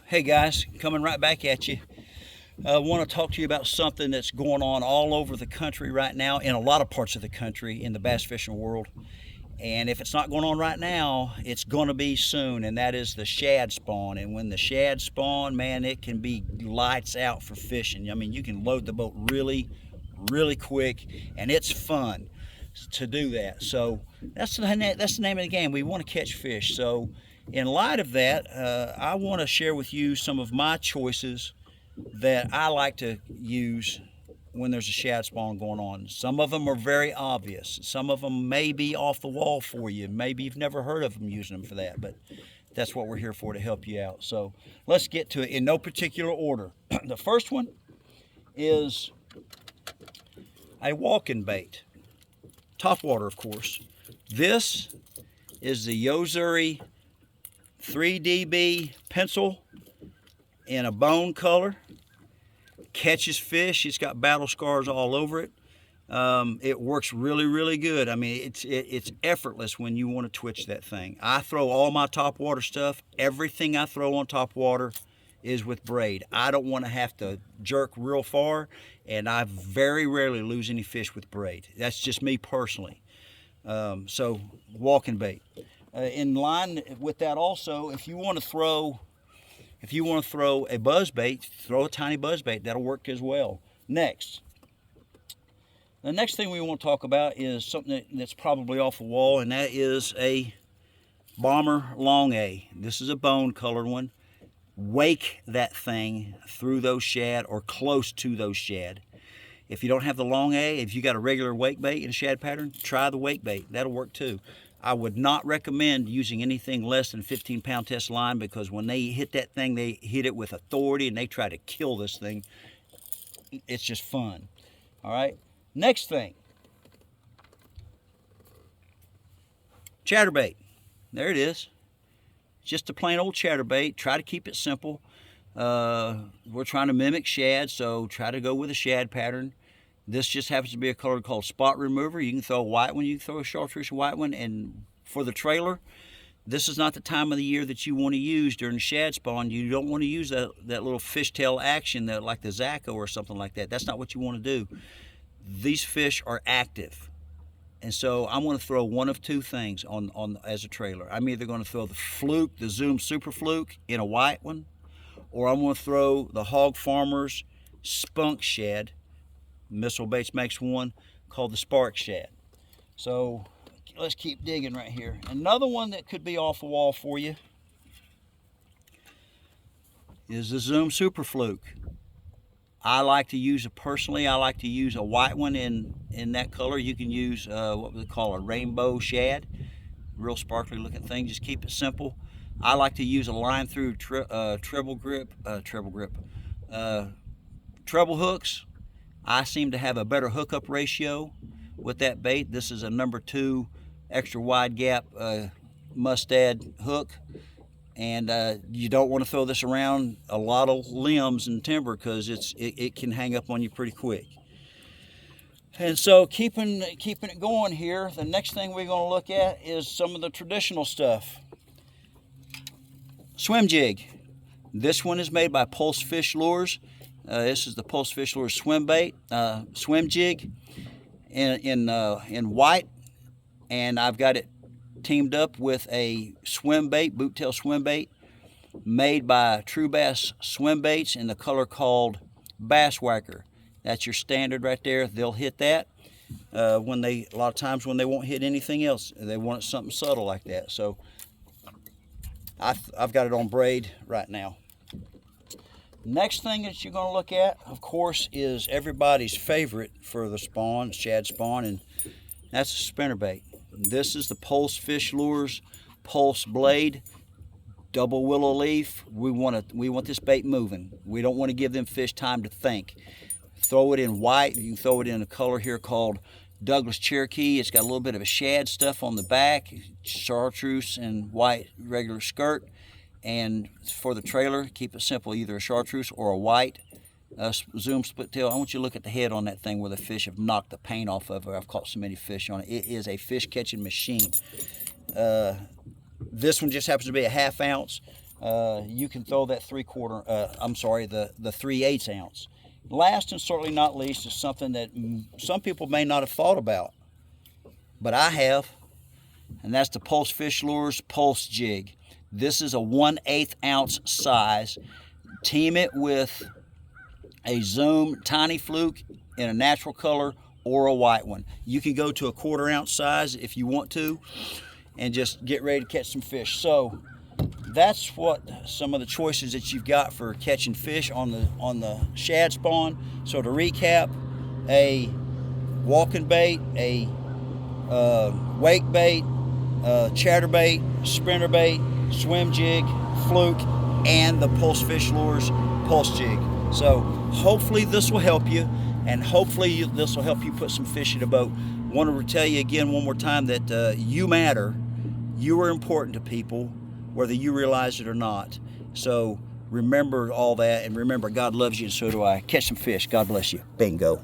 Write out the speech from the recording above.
Hey guys, coming right back at you. I want to talk to you about something that's going on all over the country right now, in a lot of parts of the country in the bass fishing world. And if it's not going on right now, it's going to be soon, and that is the shad spawn. And when the shad spawn, man, it can be lights out for fishing. I mean, you can load the boat really, really quick, and it's fun to do that. So that's the name of the game. We want to catch fish. So in light of that, I want to share with you some of my choices that I like to use when there's a shad spawn going on. Some of them are very obvious. Some of them may be off the wall for you. Maybe you've never heard of them using them for that, but that's what we're here for, to help you out. So let's get to it in no particular order. The first one is a walking bait. Topwater, of course. This is the Yozuri 3DB pencil in a bone color. Catches fish. It's got battle scars all over it. It works really, really good. I mean, it's effortless when you want to twitch that thing. I throw all my topwater stuff. Everything I throw on topwater is with braid. I don't want to have to jerk real far, and I very rarely lose any fish with braid. That's just me personally. So walking bait. In line with that also, if you want to throw a buzz bait, throw a tiny buzz bait. That'll work as well. Next. The next thing we want to talk about is something that's probably off the wall, and that is a Bomber Long A. This is a bone colored one. Wake that thing through those shad or close to those shad. If you don't have the Long A, if you got a regular wake bait in a shad pattern, try the wake bait. That'll work too. I would not recommend using anything less than 15-pound test line, because when they hit that thing, they hit it with authority and they try to kill this thing. It's just fun. All right. Next thing. Chatterbait. There it is. Just a plain old chatterbait. Try to keep it simple. We're trying to mimic shad, so try to go with a shad pattern. This just happens to be a color called Spot Remover. You can throw a white one, you can throw a chartreuse white one, and for the trailer, this is not the time of the year that you want to use during the shad spawn. You don't want to use that little fishtail action like the Zacco or something like that. That's not what you want to do. These fish are active. And so I'm going to throw one of two things on as a trailer. I'm either going to throw the Fluke, the Zoom Super Fluke in a white one, or I'm going to throw the Hog Farmers Spunk Shad. Missile Baits makes one called the Spark Shad. So let's keep digging right here. Another one that could be off the wall for you is the Zoom Super Fluke. I like to use it personally. I like to use a white one in that color. You can use what we call a rainbow shad, real sparkly looking thing. Just keep it simple. I like to use a line through treble hooks. I seem to have a better hookup ratio with that bait. This is a number 2 extra wide gap mustad hook, and you don't want to throw this around a lot of limbs and timber, because it can hang up on you pretty quick. And so keeping it going here, the next thing we're going to look at is some of the traditional stuff. Swim jig. This one is made by Pulse Fish Lures. This is the Pulse Fish Lures swim bait, swim jig in white, and I've got it teamed up with a swim bait, boot tail swim bait, made by True Bass Swim Baits in the color called Bass Whacker. That's your standard right there. They'll hit that a lot of times when they won't hit anything else. They want something subtle like that. So I've got it on braid right now. Next thing that you're going to look at, of course, is everybody's favorite for the spawn, shad spawn, and that's a spinnerbait. This is the Pulse Fish Lures Pulse Blade, double willow leaf. We want this bait moving. We don't want to give them fish time to think. Throw it in white. You can throw it in a color here called Douglas Cherokee. It's got a little bit of a shad stuff on the back, chartreuse and white regular skirt. And for the trailer, keep it simple, either a chartreuse or a white Zoom split tail. I want you to look at the head on that thing where the fish have knocked the paint off of it. I've caught so many fish on it. It is a fish catching machine. This one just happens to be a 1/2 ounce. you can throw that 3/8 ounce. Last and certainly not least is something that some people may not have thought about, but I have, and that's the Pulse Fish Lures Pulse Jig. This is a 1/8 ounce size. Team it with a Zoom Tiny Fluke in a natural color or a white one. You can go to a 1/4 ounce size if you want to, and just get ready to catch some fish. So that's what some of the choices that you've got for catching fish on the Shad Spawn. So to recap, a walking bait, a wake bait, chatterbait, spinner bait, swim jig, fluke, and the Pulse Fish Lures Pulse Jig. So hopefully this will help you, and hopefully this will help you put some fish in a boat. I want to tell you again one more time that you matter. You are important to people, whether you realize it or not. So remember all that, and remember God loves you, and so do I. Catch some fish. God bless you. Bingo.